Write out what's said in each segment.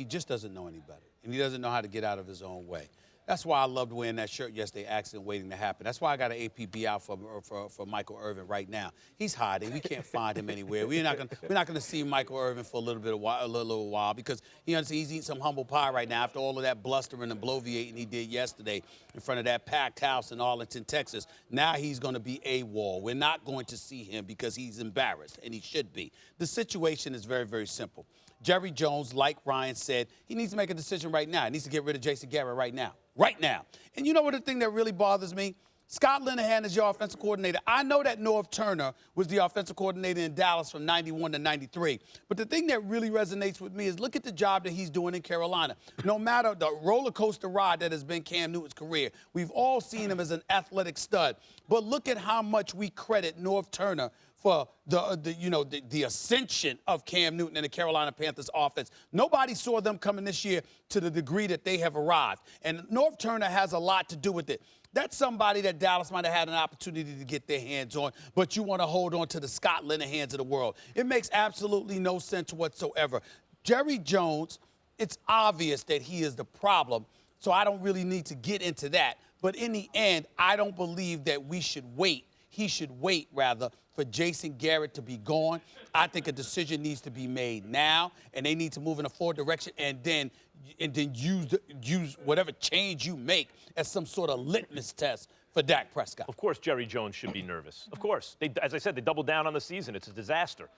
He just doesn't know any better, and he doesn't know how to get out of his own way. That's why I loved wearing that shirt yesterday, accident waiting to happen. That's why I got an APB out for Michael Irvin right now. He's hiding. We can't find him anywhere. We're not gonna see Michael Irvin for a little while because he's eating some humble pie right now after all of that blustering and bloviating he did yesterday in front of that packed house in Arlington, Texas. Now he's going to be AWOL. We're not going to see him because he's embarrassed, and he should be. The situation is very, very simple. Jerry Jones, like Ryan said, he needs to make a decision right now. He needs to get rid of Jason Garrett right now. Right now. And you know what the thing that really bothers me? Scott Linehan is your offensive coordinator. I know that Norv Turner was the offensive coordinator in Dallas from 91 to 93. But the thing that really resonates with me is look at the job that he's doing in Carolina. No matter the roller coaster ride that has been Cam Newton's career, we've all seen him as an athletic stud. But look at how much we credit Norv Turner for the ascension of Cam Newton and the Carolina Panthers offense. Nobody saw them coming this year to the degree that they have arrived. And Norv Turner has a lot to do with it. That's somebody that Dallas might have had an opportunity to get their hands on, but you want to hold on to the Scott Linehans of the world. It makes absolutely no sense whatsoever. Jerry Jones, it's obvious that he is the problem, so I don't really need to get into that. But in the end, I don't believe that we should wait. He should wait, rather, for Jason Garrett to be gone. I think a decision needs to be made now, and they need to move in a forward direction and then use whatever change you make as some sort of litmus test for Dak Prescott. Of course Jerry Jones should be nervous. Of course. As I said, they doubled down on the season. It's a disaster.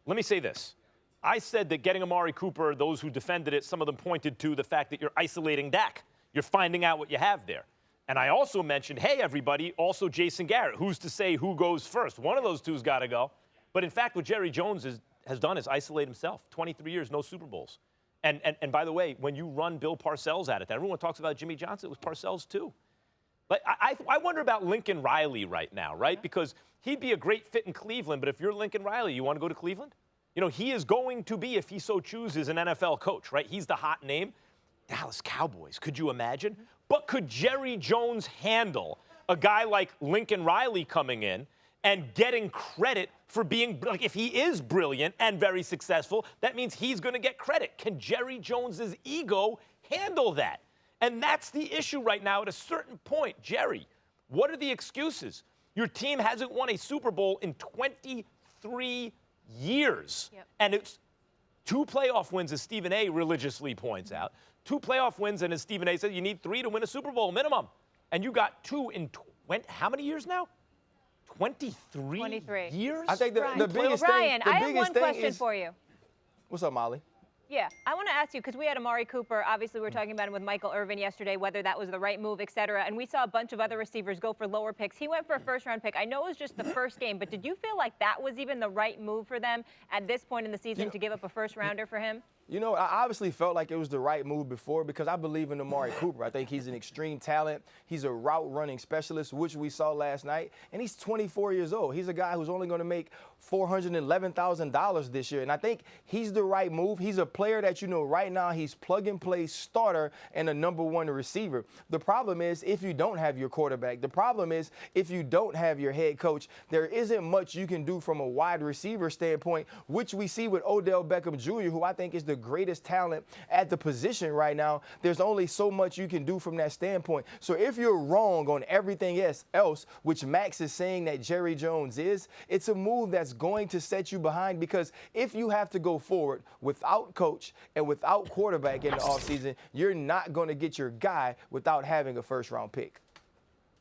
Let me say this. I said that getting Amari Cooper, those who defended it, some of them pointed to the fact that you're isolating Dak. You're finding out what you have there. And I also mentioned, hey, everybody, also Jason Garrett. Who's to say who goes first? One of those two's got to go. But in fact, what Jerry Jones has done is isolate himself. 23 years, no Super Bowls. And by the way, when you run Bill Parcells at it, everyone talks about Jimmy Johnson. It was Parcells, too. Like, I wonder about Lincoln Riley right now, right? Because he'd be a great fit in Cleveland, but if you're Lincoln Riley, you want to go to Cleveland? You know, he is going to be, if he so chooses, an NFL coach, right? He's the hot name. Dallas Cowboys, could you imagine? But could Jerry Jones handle a guy like Lincoln Riley coming in and getting credit for being, like, if he is brilliant and very successful, that means he's going to get credit. Can Jerry Jones's ego handle that? And that's the issue right now at a certain point. Jerry, what are the excuses? Your team hasn't won a Super Bowl in 23 years. Yep. And it's 2 playoff wins, as Stephen A. religiously points out. 2 playoff wins, and as Stephen A. said, you need 3 to win a Super Bowl minimum. And you got 2 in how many years now? 23 years? I think the biggest thing. Ryan, I have one question for you. What's up, Molly? Yeah, I want to ask you, because we had Amari Cooper. Obviously, we were talking about him with Michael Irvin yesterday, whether that was the right move, et cetera. And we saw a bunch of other receivers go for lower picks. He went for a first-round pick. I know it was just the first game, but did you feel like that was even the right move for them at this point in the season to give up a first-rounder for him? You know, I obviously felt like it was the right move before because I believe in Amari Cooper. I think he's an extreme talent. He's a route-running specialist, which we saw last night. And he's 24 years old. He's a guy who's only going to make $411,000 this year. And I think he's the right move. He's a player that, you know, right now he's plug-and-play starter and a #1 receiver. The problem is if you don't have your quarterback. The problem is if you don't have your head coach, there isn't much you can do from a wide receiver standpoint, which we see with Odell Beckham Jr., who I think is the greatest talent at the position right now. There's only so much you can do from that standpoint. So if you're wrong on everything else, which Max is saying that Jerry Jones is, it's a move that's going to set you behind because if you have to go forward without coach and without quarterback in the offseason, you're not going to get your guy without having a first-round pick.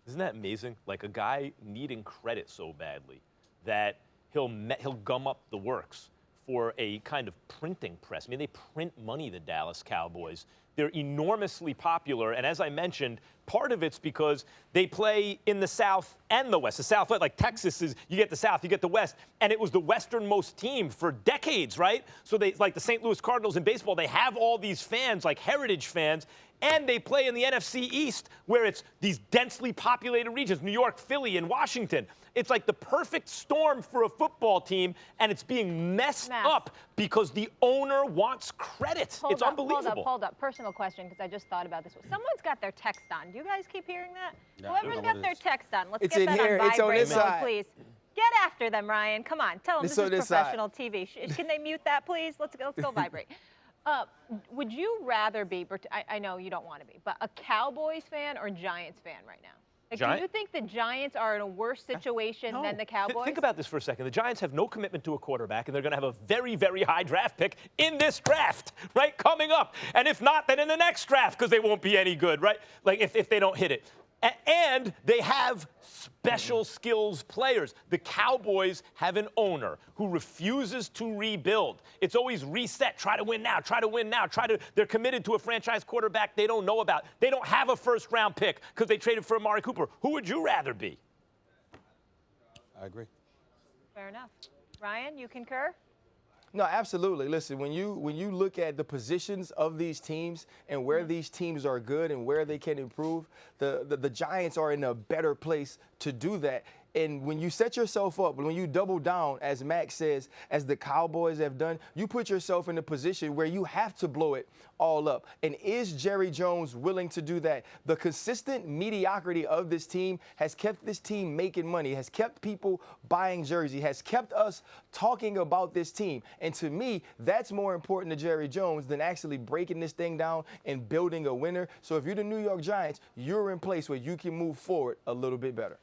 Isn't that amazing? Like a guy needing credit so badly that he'll gum up the works for a kind of printing press. I mean, they print money, the Dallas Cowboys. They're enormously popular, and as I mentioned, part of it's because they play in the South and the West. The South, like Texas is, you get the South, you get the West, and it was the westernmost team for decades, right? So they, like the St. Louis Cardinals in baseball, they have all these fans, like heritage fans, and they play in the NFC East, where it's these densely populated regions, New York, Philly, and Washington. It's like the perfect storm for a football team, and it's being messed up because the owner wants credit. It's unbelievable. Hold up. Personal question, because I just thought about this. Someone's got their text on. Do you guys keep hearing that? No, whoever's got their text on, let's get that on vibrate mode, please. Get after them, Ryan. Come on. Tell them this is professional TV. Can they mute that, please? Let's go vibrate. Would you rather be, I know you don't want to be, but a Cowboys fan or Giants fan right now? Like, do you think the Giants are in a worse situation than the Cowboys? Think about this for a second. The Giants have no commitment to a quarterback, and they're going to have a very, very high draft pick in this draft, right, coming up. And if not, then in the next draft, because they won't be any good, right? Like, if they don't hit it. And they have special skills players. The Cowboys have an owner who refuses to rebuild. It's always reset. Try to win now. Try to win now. They're committed to a franchise quarterback they don't know about. They don't have a first-round pick because they traded for Amari Cooper. Who would you rather be? I agree. Fair enough. Ryan, you concur? No, absolutely. Listen, when you look at the positions of these teams and where these teams are good and where they can improve, the Giants are in a better place to do that. And when you set yourself up, when you double down, as Max says, as the Cowboys have done, you put yourself in a position where you have to blow it all up. And is Jerry Jones willing to do that? The consistent mediocrity of this team has kept this team making money, has kept people buying jerseys, has kept us talking about this team. And to me, that's more important to Jerry Jones than actually breaking this thing down and building a winner. So if you're the New York Giants, you're in place where you can move forward a little bit better.